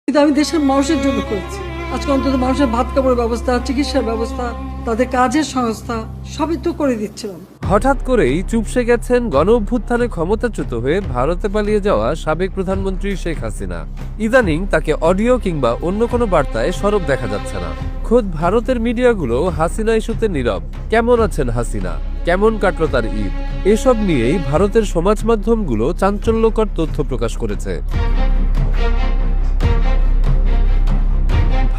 কিন্তু আমি দেশের মানুষের জন্য করেছি। আজকে অন্তত মানুষের ভাত কাপড়ের ব্যবস্থা, চিকিৎসার ব্যবস্থা, তাদের কাজের সংস্থা সবই তো করে দিচ্ছিলাম। হঠাৎ করেই চুপসে গেছেন গণ অভ্যুত্থানে ক্ষমতাচ্যুত হয়ে ভারতে পালিয়ে যাওয়া সাবেক প্রধানমন্ত্রী শেখ হাসিনা। ইদানিং তাকে অডিও কিংবা অন্য কোনো বার্তায় সরব দেখা যাচ্ছে না। খোদ ভারতের মিডিয়াগুলো হাসিনা ইস্যুতে নীরব। কেমন আছেন হাসিনা, কেমন কাটল তার ঈদ, এসব নিয়েই ভারতের সমাজ মাধ্যমগুলো চাঞ্চল্যকর তথ্য প্রকাশ করেছে।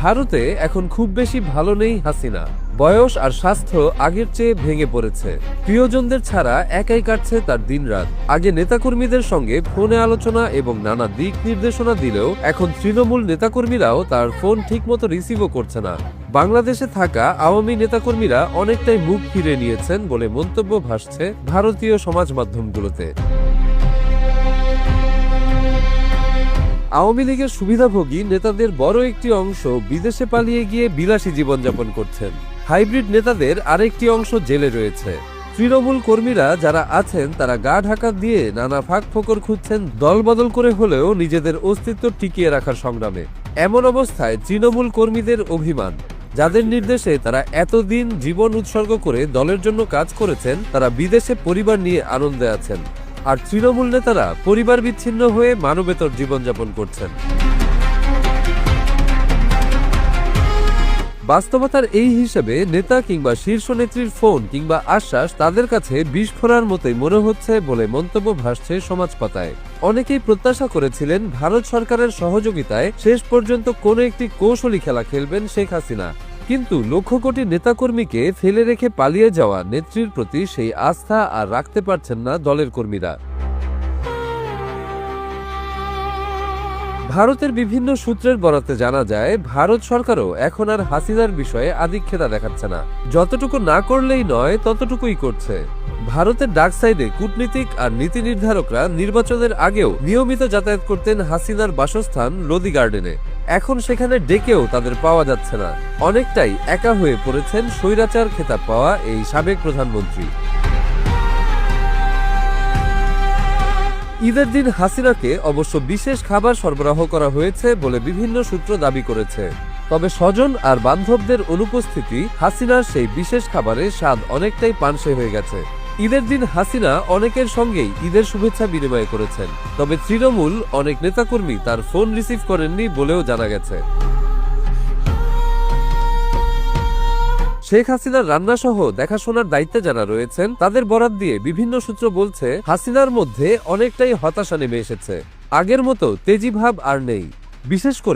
ভারতে এখন খুব বেশি ভালো নেই হাসিনা। বয়স আর স্বাস্থ্য আগের চেয়ে ভেঙে পড়েছে। প্রিয়জনদের ছাড়া একাই কাটছে তার দিনরাত। আগে নেতাকর্মীদের সঙ্গে ফোনে আলোচনা এবং নানা দিক নির্দেশনা দিলেও এখন তৃণমূল নেতাকর্মীরাও তার ফোন ঠিকমতো রিসিভও করছে না। বাংলাদেশে থাকা আওয়ামী নেতাকর্মীরা অনেকটাই মুখ ফিরে নিয়েছেন বলে মন্তব্য ভাসছে ভারতীয় সমাজ মাধ্যমগুলোতে। আওয়ামী লীগের সুবিধাভোগী নেতাদের বড় একটি অংশ বিদেশে পালিয়ে গিয়ে বিলাসী জীবনযাপন করছেন। হাইব্রিড নেতাদের আরেকটি অংশ জেলে রয়েছে। তৃণমূল কর্মীরা যারা আছেন তারা গা ঢাকা দিয়ে নানা ফাঁক ফোকর খুঁজছেন দলবদল করে হলেও নিজেদের অস্তিত্ব টিকিয়ে রাখার সংগ্রামে। এমন অবস্থায় তৃণমূল কর্মীদের অভিমান, যাদের নির্দেশে তারা এতদিন জীবন উৎসর্গ করে দলের জন্য কাজ করেছেন, তারা বিদেশে পরিবার নিয়ে আনন্দে আছেন। আর তৃণমূল নেতারা পরিবার বিচ্ছিন্ন হয়ে মানবেতর জীবনযাপন করছেন। বাস্তবতার এই হিসেবে নেতা কিংবা শীর্ষ নেত্রীর ফোন কিংবা আশ্বাস তাদের কাছে বিস্ফোরণের মতোই মনে হচ্ছে বলে মন্তব্য ভাসছে সমাজ পাতায়। অনেকেই প্রত্যাশা করেছিলেন ভারত সরকারের সহযোগিতায় শেষ পর্যন্ত কোনো একটি কৌশলী খেলা খেলবেন শেখ হাসিনা, কিন্তু লক্ষ কোটি নেতাকর্মীকে ফেলে রেখে পালিয়ে যাওয়া নেত্রীর প্রতি সেই আস্থা আর রাখতে পারছেন না দলের কর্মীরা। ভারতের বিভিন্ন সূত্রের বরাতে জানা যায়, ভারত সরকারও এখন আর হাসিনার বিষয়ে আধিক্যতা দেখাচ্ছে না। যতটুকু না করলেই নয় ততটুকুই করছে। ভারতের ডাক সাইডে কূটনীতিক আর নীতি নির্ধারকরা নির্বাচনের আগেও নিয়মিত যাতায়াত করতেন হাসিনার বাসস্থান লোদি গার্ডেনে। এখন সেখানে ডেকেও তাদের পাওয়া যাচ্ছে না। অনেকটাই একা হয়ে পড়েছেন স্বৈরাচার খেতাব পাওয়া এই সাবেক প্রধানমন্ত্রী। ঈদের দিন হাসিনাকে অবশ্য বিশেষ খাবার সরবরাহ করা হয়েছে বলে বিভিন্ন সূত্র দাবি করেছে। তবে স্বজন আর বান্ধবদের অনুপস্থিতি হাসিনার সেই বিশেষ খাবারের স্বাদ অনেকটাই পানসে হয়ে গেছে। ঈদের দিন হাসিনা অনেকের সঙ্গেই ঈদের শুভেচ্ছা বিনিময় করেছেন, তবে তৃণমূল অনেক নেতাকর্মী তার ফোন রিসিভ করেননি বলেও জানা গেছে। শেখ হাসিনার রান্নাসহ দেখাশোনার দায়িত্বে যারা রয়েছেন তাদের বরাত দিয়ে বিভিন্ন সূত্র বলছে, হাসিনার মধ্যে অনেকটাই হতাশা নেমে এসেছে। আগের মতো তেজি ভাব আর নেই। বিশেষ করে